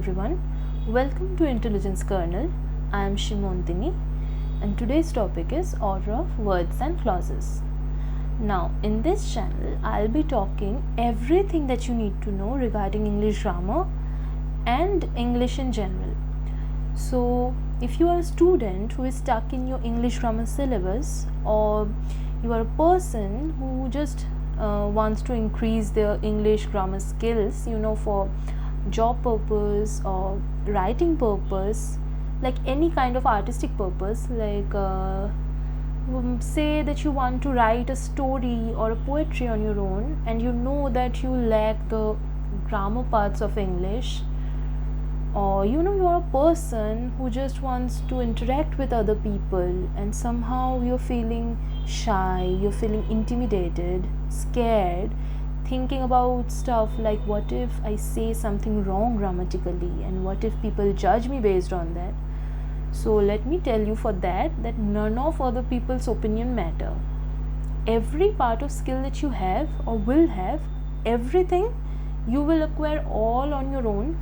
everyone, welcome to Intelligence Kernel. I am Shimontini and today's topic is order of words and clauses. Now in this channel I'll be talking everything that you need to know regarding English grammar and English in general. So if you are a student who is stuck in your English grammar syllabus, or you are a person who just wants to increase their English grammar skills, for job purpose or writing purpose, like any kind of artistic purpose, like say that you want to write a story or a poetry on your own and you know that you lack the grammar parts of English, or you're a person who just wants to interact with other people and somehow you're feeling shy, you're feeling intimidated, scared, thinking about stuff like what if I say something wrong grammatically and what if people judge me based on that. So let me tell you for that none of other people's opinion matter. Every part of skill that you have or will have, everything you will acquire all on your own.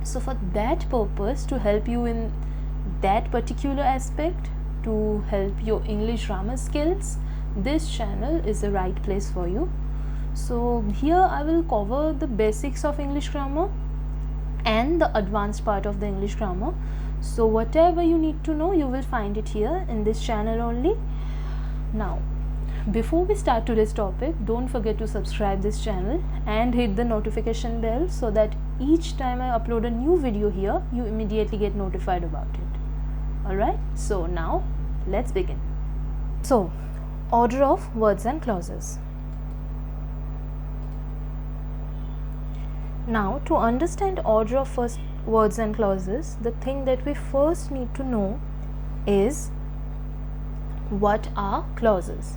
So for that purpose, to help you in that particular aspect, to help your English grammar skills, this channel is the right place for you. So here I will cover the basics of English grammar and the advanced part of the English grammar. So whatever you need to know, you will find it here in this channel only. Now before we start today's topic, don't forget to subscribe this channel and hit the notification bell so that each time I upload a new video here, you immediately get notified about it. Alright, so now let's begin. So, order of words and clauses. Now, to understand order of first words and clauses, the thing that we first need to know is what are clauses.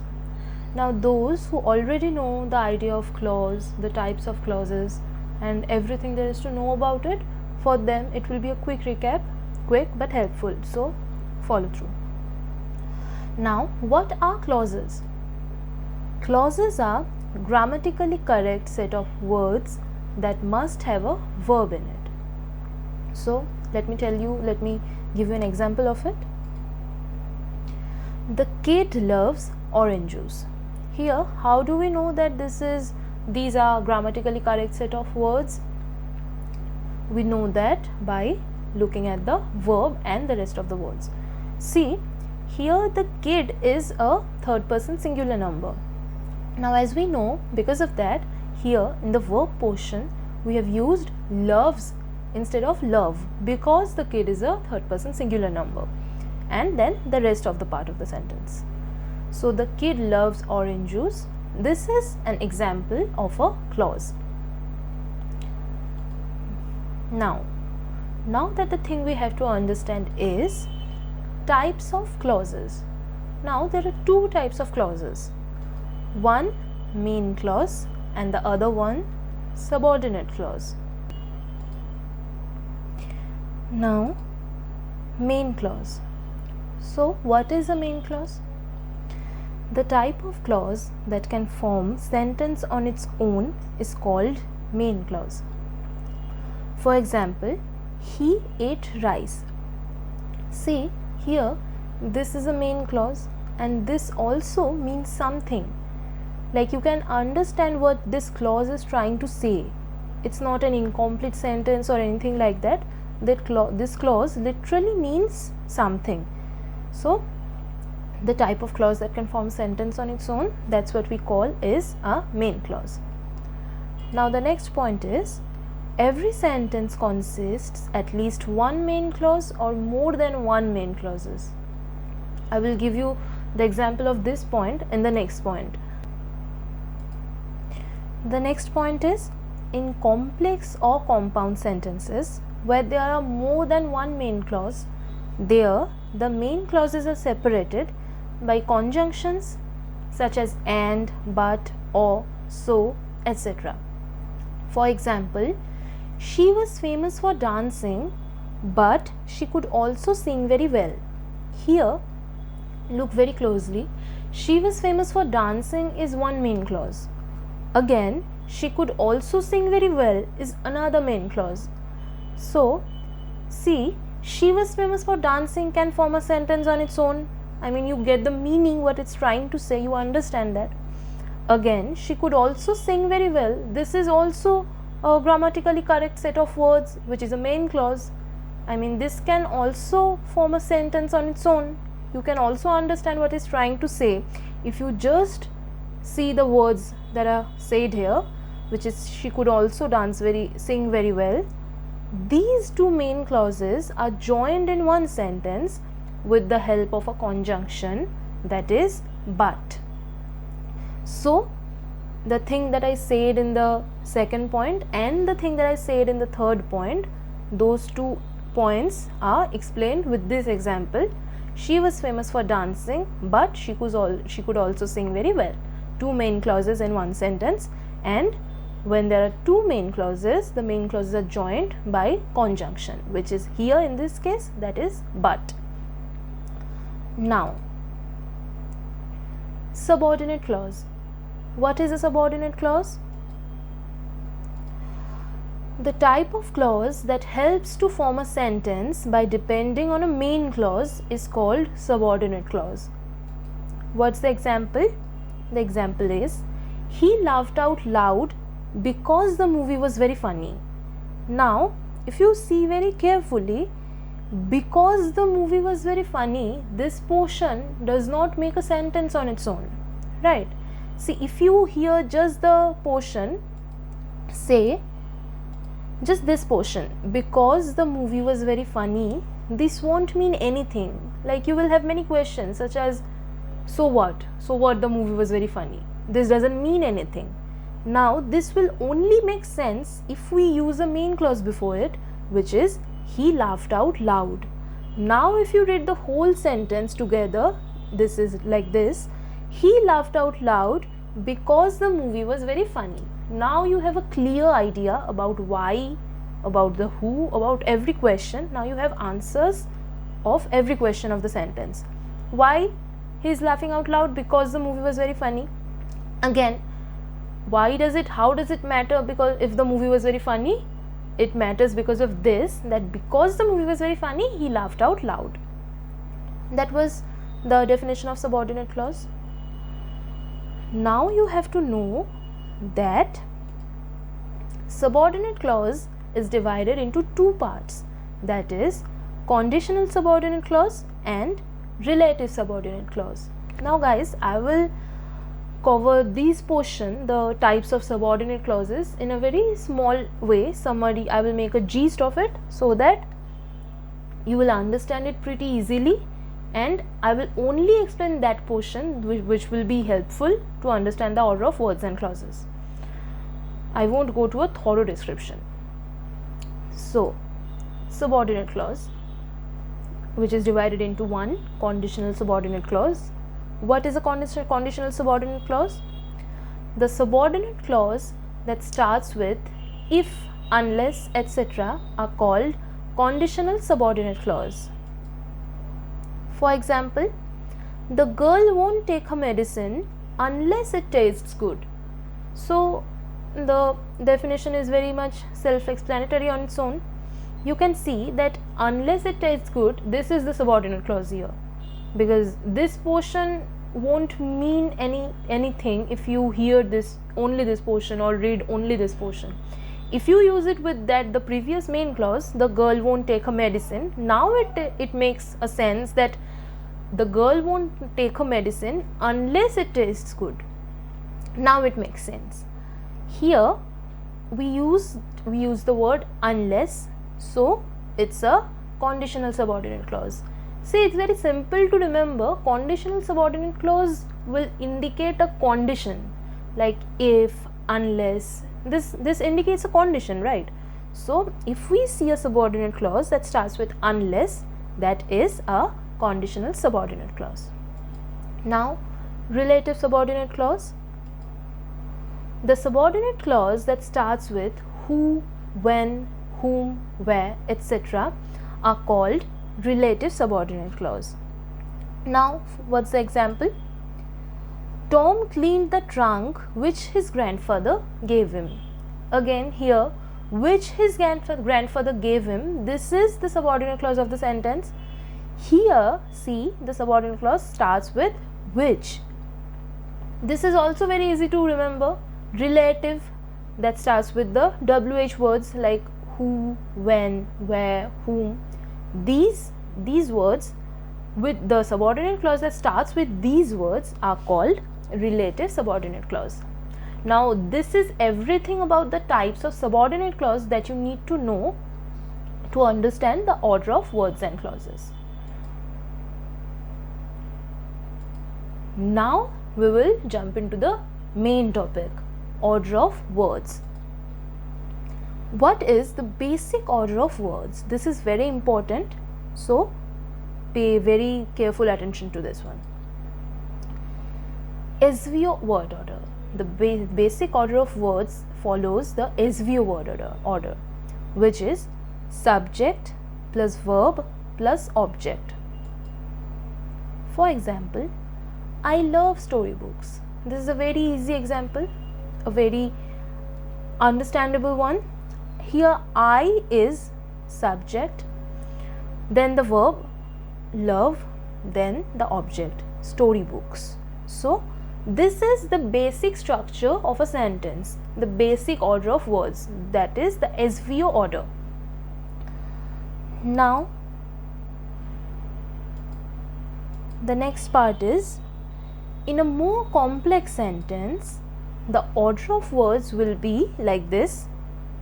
Now those who already know the idea of clause, the types of clauses and everything there is to know about it, for them it will be a quick recap, quick but helpful, so follow through. Now what are clauses? Clauses are grammatically correct set of words that must have a verb in it. So let me give you an example of it. The kid loves orange juice. Here, how do we know that these are grammatically correct set of words? We know that by looking at the verb and the rest of the words. See, here the kid is a third person singular number. Now as we know, because of that, here in the verb portion we have used loves instead of love, because the kid is a third person singular number, and then the rest of the part of the sentence. So the kid loves orange juice. This is an example of a clause. Now that the thing we have to understand is types of clauses. Now there are two types of clauses. One main clause and the other one subordinate clause. Now main clause. So what is a main clause? The type of clause that can form sentence on its own is called main clause. For example, he ate rice. See, here this is a main clause and this also means something. Like you can understand what this clause is trying to say. It's not an incomplete sentence or anything like that. This clause literally means something. So the type of clause that can form sentence on its own, that's what we call is a main clause. Now the next point is, every sentence consists at least one main clause or more than one main clauses. I will give you the example of this point in the next point. The next point is, in complex or compound sentences where there are more than one main clause, there the main clauses are separated by conjunctions such as and, but, or, so, etc. For example, she was famous for dancing, but she could also sing very well. Here, look very closely. She was famous for dancing is one main clause. Again, she could also sing very well is another main clause. So see, she was famous for dancing can form a sentence on its own. I mean, you get the meaning what it's trying to say, you understand that. Again, she could also sing very well. This is also a grammatically correct set of words, which is a main clause. I mean, this can also form a sentence on its own. You can also understand what it's trying to say if you just see the words that are said here, which is she could also sing very well. These two main clauses are joined in one sentence with the help of a conjunction, that is but. So the thing that I said in the second point and the thing that I said in the third point, those 2 points are explained with this example. She was famous for dancing, but she could also sing very well. 2 main clauses in one sentence, and when there are 2 main clauses, the main clauses are joined by conjunction, which is here in this case, that is but. Now, subordinate clause. What is a subordinate clause? The type of clause that helps to form a sentence by depending on a main clause is called subordinate clause. What's the example? The example is, he laughed out loud because the movie was very funny. Now, if you see very carefully, because the movie was very funny, this portion does not make a sentence on its own, right? See, if you hear just the portion, say just this portion, because the movie was very funny, this won't mean anything. Like, you will have many questions such as, so what? So what, the movie was very funny? This doesn't mean anything. Now, this will only make sense if we use a main clause before it, which is, he laughed out loud. Now, if you read the whole sentence together, this is like this, he laughed out loud because the movie was very funny. Now you have a clear idea about why, about the who, about every question. Now you have answers of every question of the sentence. Why he is laughing out loud? Because the movie was very funny. Again, how does it matter? Because if the movie was very funny, it matters because of this, that because the movie was very funny, he laughed out loud. That was the definition of subordinate clause. Now you have to know that subordinate clause is divided into 2 parts, that is conditional subordinate clause and relative subordinate clause. Now guys, I will cover these portion, the types of subordinate clauses, in a very small way. Summary, I will make a gist of it so that you will understand it pretty easily, and I will only explain that portion which will be helpful to understand the order of words and clauses. I won't go to a thorough description. So, subordinate clause, which is divided into 1, conditional subordinate clause. What is a conditional subordinate clause? The subordinate clause that starts with if, unless, etc. are called conditional subordinate clause. For example, the girl won't take her medicine unless it tastes good. So the definition is very much self-explanatory on its own. You can see that unless it tastes good, this is the subordinate clause here, because this portion won't mean anything if you hear this only this portion or read only this portion. If you use it with the previous main clause, the girl won't take her medicine, now it makes a sense that the girl won't take her medicine unless it tastes good. Now it makes sense. Here we use the word unless, so it's a conditional subordinate clause. See, it's very simple to remember. Conditional subordinate clause will indicate a condition, like if, unless. This indicates a condition, right? So if we see a subordinate clause that starts with unless, that is a conditional subordinate clause. Now, relative subordinate clause. The subordinate clause that starts with who, when, whom, where, etc. are called relative subordinate clause. Now, what's the example? Tom cleaned the trunk which his grandfather gave him. Again, here which his grandfather gave him. This is the subordinate clause of the sentence. Here, see, the subordinate clause starts with which. This is also very easy to remember. Relative, that starts with the WH words like who, when, where, whom. These words with the subordinate clause that starts with these words are called relative subordinate clause. Now, this is everything about the types of subordinate clause that you need to know to understand the order of words and clauses. Now, we will jump into the main topic, order of words. What is the basic order of words? This is very important, so pay very careful attention to this one. SVO word order. The basic order of words follows the SVO word order, which is subject plus verb plus object. For example, I love storybooks. This is a very easy example, a very understandable one. Here I is subject, then the verb love, then the object storybooks. So this is the basic structure of a sentence, the basic order of words, that is the SVO order. Now the next part is, in a more complex sentence, the order of words will be like this: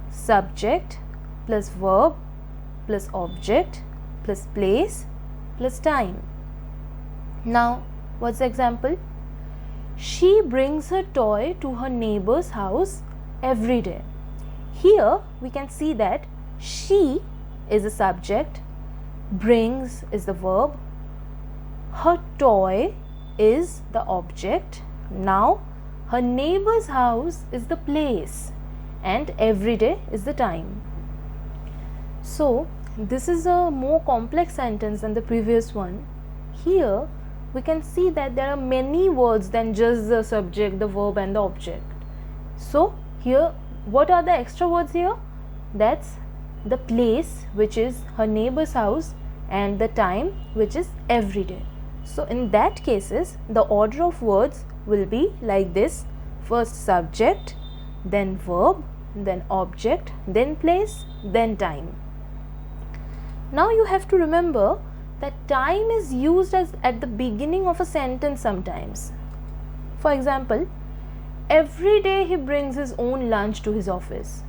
subject plus verb plus object plus place plus time. Now, what's the example? She brings her toy to her neighbor's house every day. Here we can see that she is the subject, brings is the verb, her toy is the object. Now her neighbor's house is the place and every day is the time. So this is a more complex sentence than the previous one. Here we can see that there are many words than just the subject, the verb and the object. So here, what are the extra words here? That's the place, which is her neighbor's house, and the time, which is every day. So in that cases, the order of words will be like this: first subject, then verb, then object, then place, then time. Now you have to remember that time is used as at the beginning of a sentence sometimes. For example, every day he brings his own lunch to his office.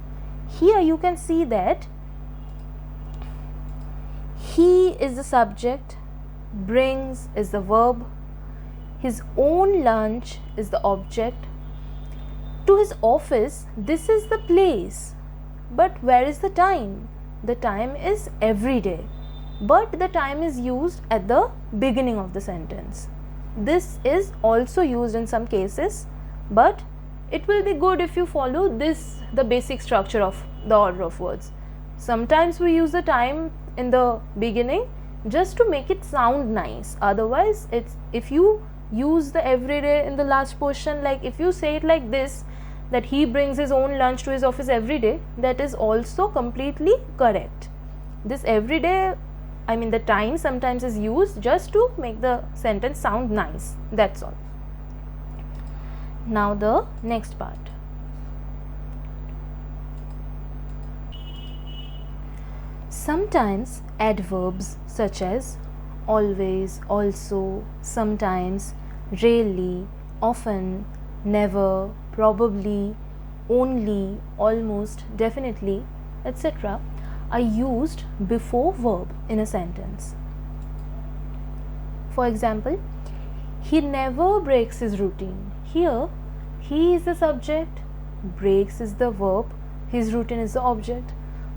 Here you can see that he is the subject, brings is the verb, his own lunch is the object. To his office, this is the place. But where is the time? The time is every day. But the time is used at the beginning of the sentence. This is also used in some cases, but it will be good if you follow this, the basic structure of the order of words. Sometimes we use the time in the beginning just to make it sound nice. Otherwise, if you use the everyday in the last portion, like if you say it like this, that he brings his own lunch to his office every day, that is also completely correct. This everyday, I mean the time, sometimes is used just to make the sentence sound nice. That's all. Now the next part. Sometimes adverbs such as always, also, sometimes, rarely, often, never, probably, only, almost, definitely, etc. are used before verb in a sentence. For example, he never breaks his routine. Here, he is the subject, breaks is the verb, his routine is the object,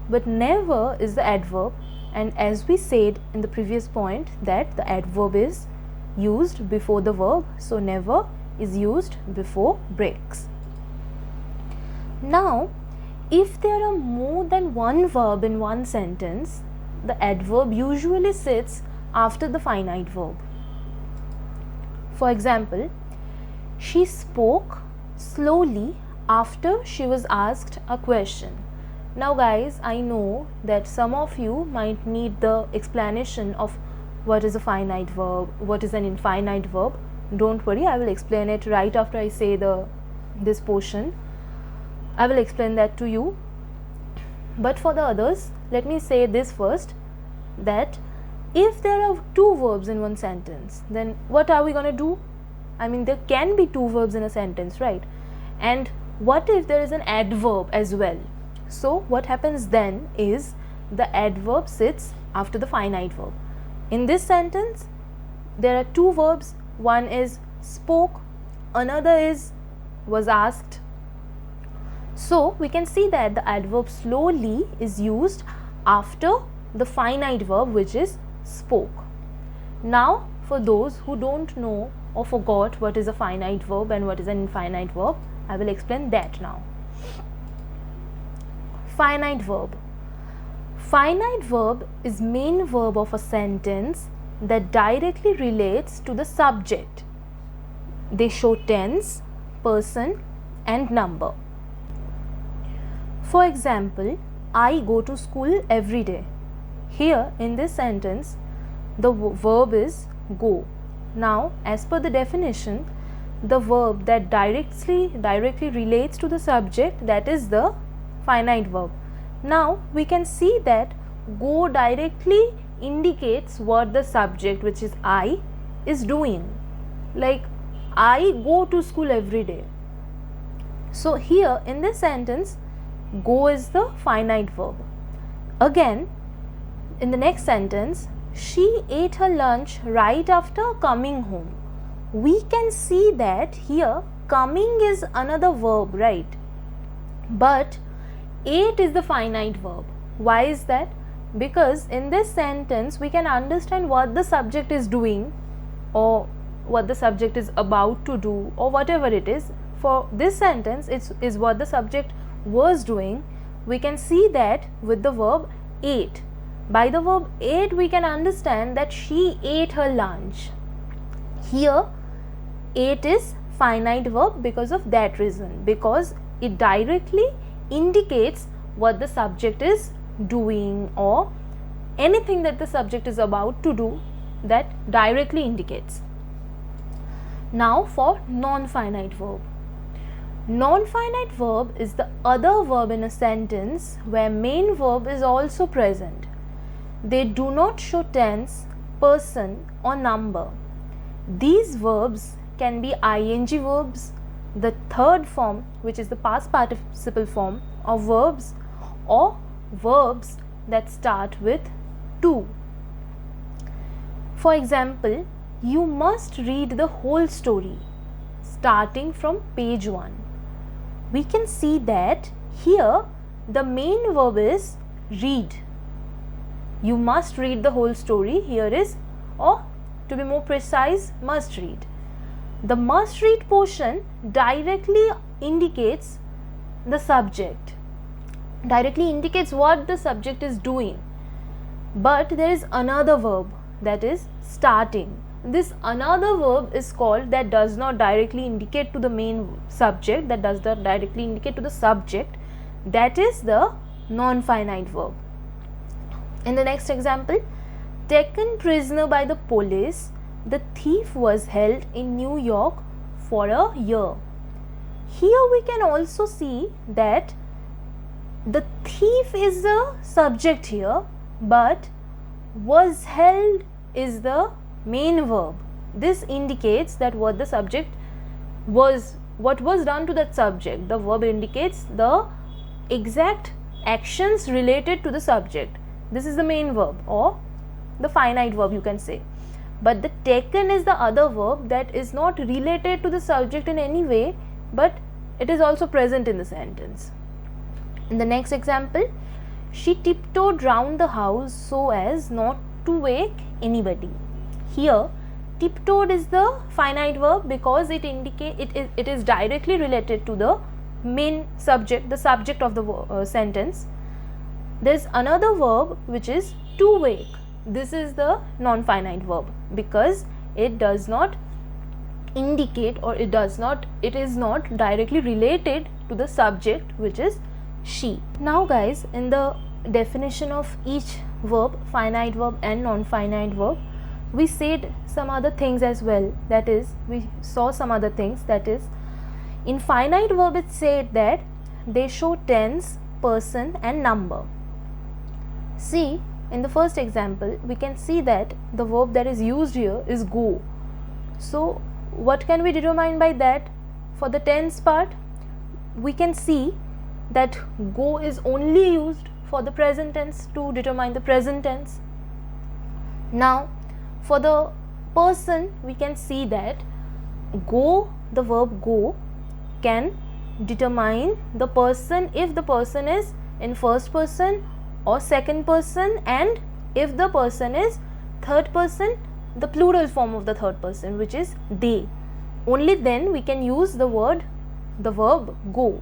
but never is the adverb, and as we said in the previous point that the adverb is used before the verb, so never is used before breaks. Now, if there are more than one verb in one sentence, the adverb usually sits after the finite verb. For example, she spoke slowly after she was asked a question. Now guys, I know that some of you might need the explanation of what is a finite verb, what is an infinite verb. Don't worry, I will explain it right after I say this portion. I will explain that to you. But for the others, let me say this first, that if there are two verbs in one sentence, then what are we going to do? I mean, there can be two verbs in a sentence, right? And what if there is an adverb as well? So what happens then is the adverb sits after the finite verb. In this sentence, there are two verbs. One is spoke, another is was asked. So we can see that the adverb slowly is used after the finite verb, which is spoke. Now for those who don't know or forgot what is a finite verb and what is an infinite verb, I will explain that now. Finite verb. Finite verb is main verb of a sentence that directly relates to the subject. They show tense, person and number. For example, I go to school every day. Here in this sentence, the verb is go. Now, as per the definition, the verb that directly relates to the subject, that is the finite verb. Now, we can see that go directly indicates what the subject, which is I, is doing. Like, I go to school every day. So here in this sentence, go is the finite verb. Again, in the next sentence, she ate her lunch right after coming home. We can see that here coming is another verb, right? But ate is the finite verb. Why is that? Because in this sentence we can understand what the subject is doing or what the subject is about to do or whatever it is. For this sentence, it is what the subject was doing. We can see that with the verb ate. By the verb ate, we can understand that she ate her lunch. Here, ate is finite verb because of that reason, because it directly indicates what the subject is doing or anything that the subject is about to do, that directly indicates. Now for non-finite verb. Non-finite verb is the other verb in a sentence where main verb is also present. They do not show tense, person or number. These verbs can be ing verbs, the third form, which is the past participle form of verbs, or verbs that start with to. For example, you must read the whole story starting from page 1. We can see that here the main verb is read. You must read the whole story here is, or to be more precise, must read. The must read portion directly indicates the subject, directly indicates what the subject is doing. But there is another verb, that is starting. This another verb is called, that does not directly indicate to the main subject, that does not directly indicate to the subject, that is the non-finite verb. In the next example, taken prisoner by the police, the thief was held in New York for a year. Here we can also see that the thief is the subject here, but was held is the main verb. This indicates that what the subject was, what was done to that subject. The verb indicates the exact actions related to the subject. This is the main verb or the finite verb, you can say. But the taken is the other verb that is not related to the subject in any way, but it is also present in the sentence. In the next example, she tiptoed round the house so as not to wake anybody. Here, tiptoed is the finite verb because it is directly related to the main subject, the subject of the sentence. There is another verb which is to wake. This is the non-finite verb because it does not indicate, or it is not directly related to the subject, which is she. Now guys, in the definition of each verb, finite verb and non-finite verb, we said some other things as well. That is, we saw some other things. That is, in finite verb it said that they show tense, person and number. See, in the first example we can see that the verb that is used here is go. So what can we determine by that? For the tense part, we can see that go is only used for the present tense to determine the present tense. Now for the person, we can see that go, the verb go, can determine the person if the person is in first person or second person, and if the person is third person, the plural form of the third person, which is they. Only then we can use the verb go.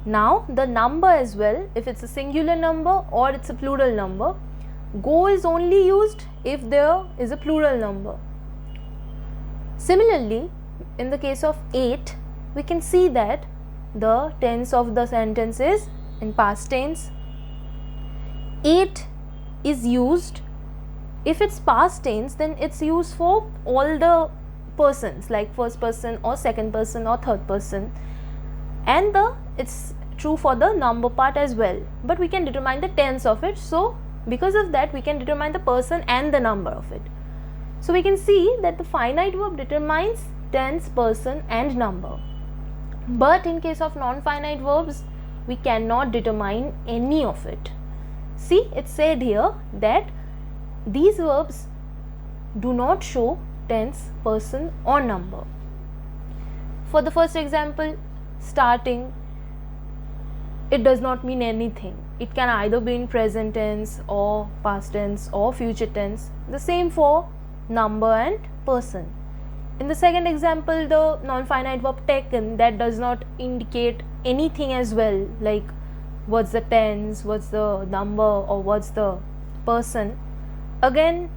Now the number as well, if it's a singular number or it's a plural number, go is only used if there is a plural number. Similarly, in the case of 8, we can see that the tense of the sentence is in past tense. 8 is used, if it's past tense, then it's used for all the persons, like first person or second person or third person, and it's true for the number part as well, but we can determine the tense of it. So because of that, we can determine the person and the number of it. So we can see that the finite verb determines tense, person and number. But in case of non-finite verbs, we cannot determine any of it. See, it's said here that these verbs do not show tense, person or number. For the first example, starting, it does not mean anything. It can either be in present tense or past tense or future tense. The same for number and person. In the second example, the non-finite verb taken, that does not indicate anything as well, like what's the tense, what's the number or what's the person. Again,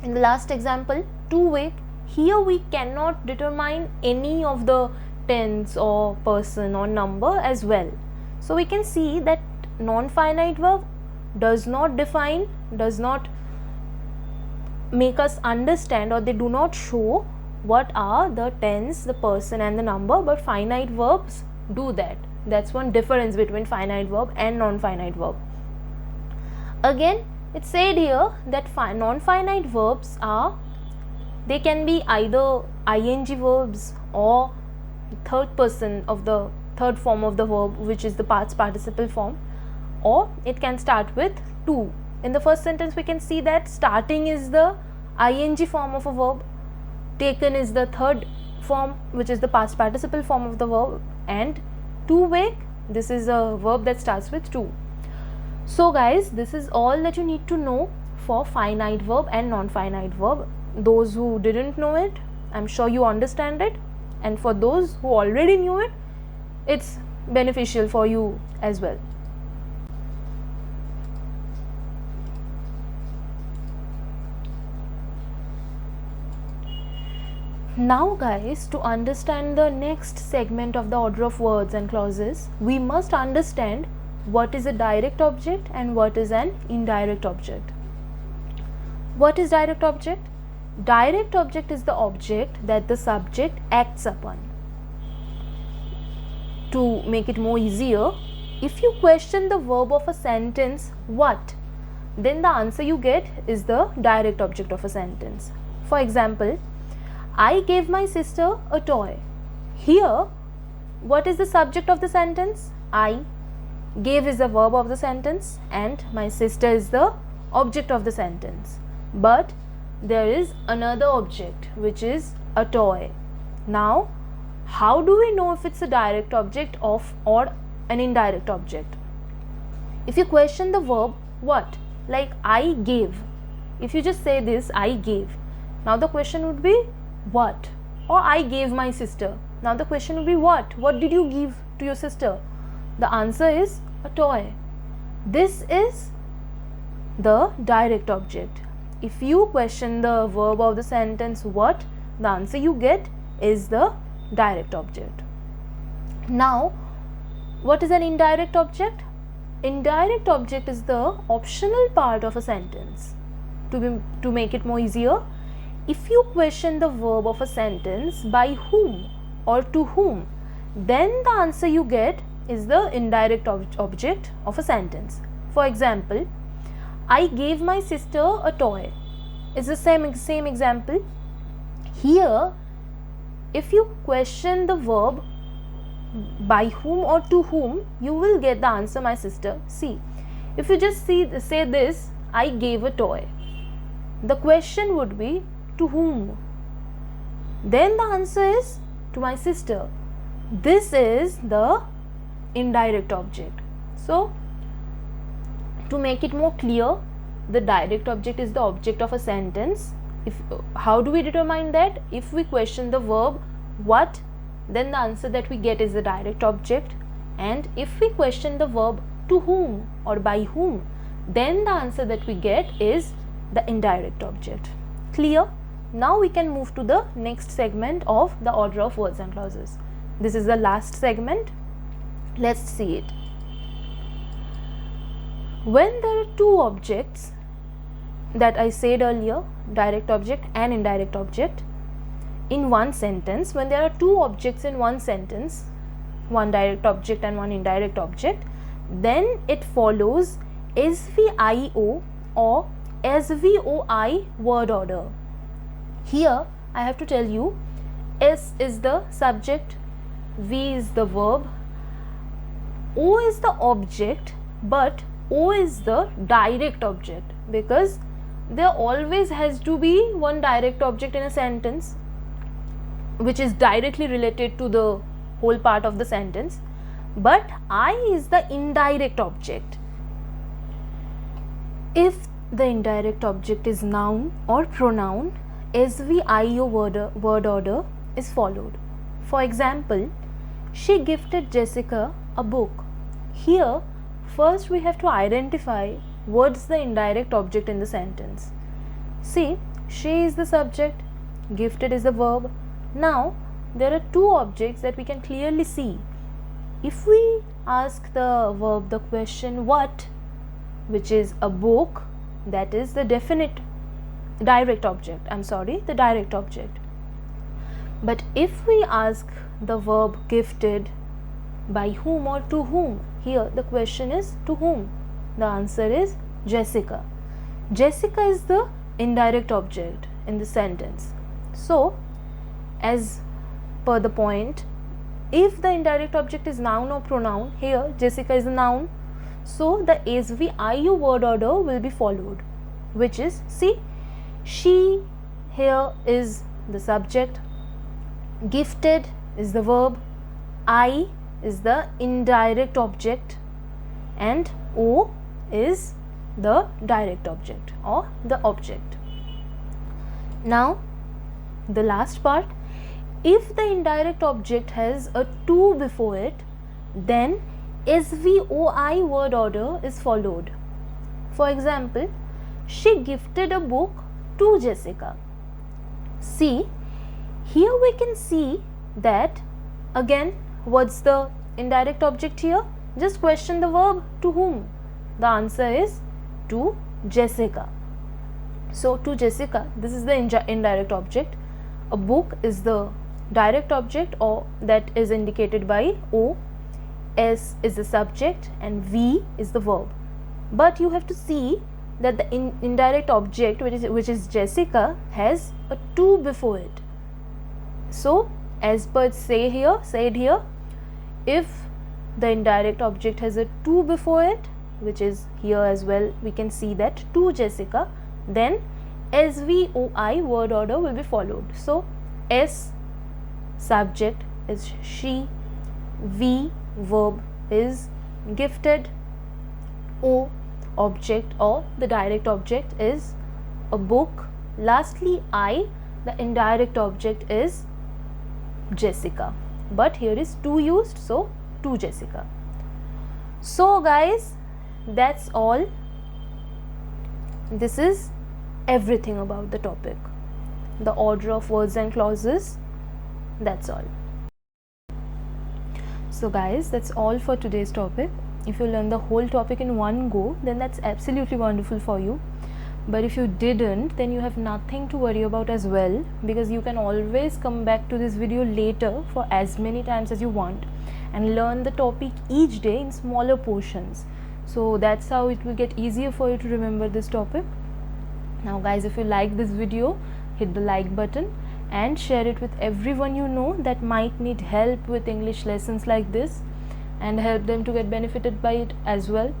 in the last example, to wake, here we cannot determine any of the tense or person or number as well. So we can see that non-finite verb does not define, does not make us understand, or they do not show what are the tense, the person and the number, but finite verbs do that. That's one difference between finite verb and non-finite verb. Again, it's said here that non-finite verbs they can be either ing verbs or third person of the third form of the verb, which is the past participle form, or it can start with to. In the first sentence, we can see that starting is the ing form of a verb, taken is the third form, which is the past participle form of the verb, and to wake, this is a verb that starts with to. So guys, this is all that you need to know for finite verb and non-finite verb. Those who didn't know it, I'm sure you understand it, and for those who already knew it, it's beneficial for you as well. Now guys, to understand the next segment of the order of words and clauses, we must understand what is a direct object and what is an indirect object. What is direct object? Direct object is the object that the subject acts upon. To make it more easier, if you question the verb of a sentence, what, then the answer you get is the direct object of a sentence. For example, I gave my sister a toy. Here, what is the subject of the sentence? I. Gave is the verb of the sentence and my sister is the object of the sentence. But there is another object, which is a toy. Now, how do we know if it's a direct object or an indirect object? If you question the verb what, like I gave, if you just say this, I gave, now the question would be what? Or I gave my sister, now the question would be what? What did you give to your sister? The answer is a toy. This is the direct object. If you question the verb of the sentence what, the answer you get is the direct object. Now, What is an indirect object? Indirect object is the optional part of a sentence. To make it more easier, if you question the verb of a sentence by whom or to whom, then the answer you get is the indirect object of a sentence. For example, I gave my sister a toy. It's the same example. Here, if you question the verb by whom or to whom, you will get the answer my sister. See, if you just say this, I gave a toy, the question would be to whom? Then the answer is to my sister. This is the indirect object. So, to make it more clear, the direct object is the object of a sentence. How do we determine that? If we question the verb what, then the answer that we get is the direct object, and if we question the verb to whom or by whom, then the answer that we get is the indirect object. Clear? Now we can move to the next segment of the order of words and clauses. This is the last segment. Let's see it. When there are two objects that I said earlier, direct object and indirect object, in one sentence, when there are two objects in one sentence, one direct object and one indirect object, then it follows SVIO or SVOI word order. Here I have to tell you, S is the subject, V is the verb, O is the object, but O is the direct object, because there always has to be one direct object in a sentence which is directly related to the whole part of the sentence, but I is the indirect object. If the indirect object is noun or pronoun, SVIO word order is followed. For example, she gifted Jessica a book. Here, first we have to identify what's the indirect object in the sentence. See, she is the subject, gifted is the verb. Now, there are two objects that we can clearly see. If we ask the verb the question what, which is a book, that is the direct object. The direct object. But if we ask the verb gifted by whom or to whom, here the question is to whom. The answer is Jessica. Jessica is the indirect object in the sentence. So, as per the point, if the indirect object is noun or pronoun, here Jessica is a noun, so the SVIO word order will be followed, which is, see, she here is the subject, gifted is the verb, I is the indirect object, and O is the direct object or the object. Now, the last part, if the indirect object has a to before it, then SVOI word order is followed. For example, she gifted a book to Jessica. See, here we can see that again, what's the indirect object here? Just question the verb to whom. The answer is to Jessica. So, to Jessica, this is the indirect object. A book is the direct object, or that is indicated by O, S is the subject, and V is the verb. But you have to see that the indirect object, which is Jessica, has a to before it. So, as per said here, if the indirect object has a to before it, which is here as well, we can see that to Jessica, then SVOI word order will be followed. So, S subject is she, V verb is gifted, O object or the direct object is a book, lastly I, the indirect object is Jessica, but here is to used, so to Jessica. So guys, that's all. This is everything about the topic, the order of words and clauses. That's all. So guys, that's all for today's topic. If you learn the whole topic in one go, then that's absolutely wonderful for you. But if you didn't, then you have nothing to worry about as well, because you can always come back to this video later for as many times as you want and learn the topic each day in smaller portions. So that's how it will get easier for you to remember this topic. Now guys, if you like this video, hit the like button and share it with everyone you know that might need help with English lessons like this, and help them to get benefited by it as well.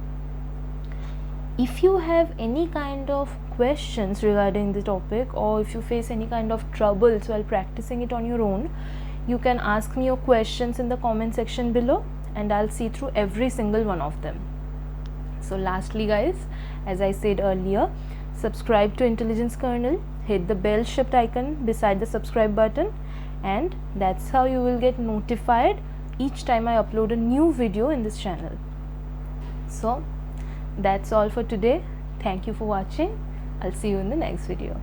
If you have any kind of questions regarding the topic, or if you face any kind of troubles while practicing it on your own, you can ask me your questions in the comment section below and I'll see through every single one of them. So lastly guys, as I said earlier, subscribe to Intelligence Kernel, hit the bell shaped icon beside the subscribe button, and that's how you will get notified each time I upload a new video in this channel. So that's all for today. Thank you for watching. I'll see you in the next video.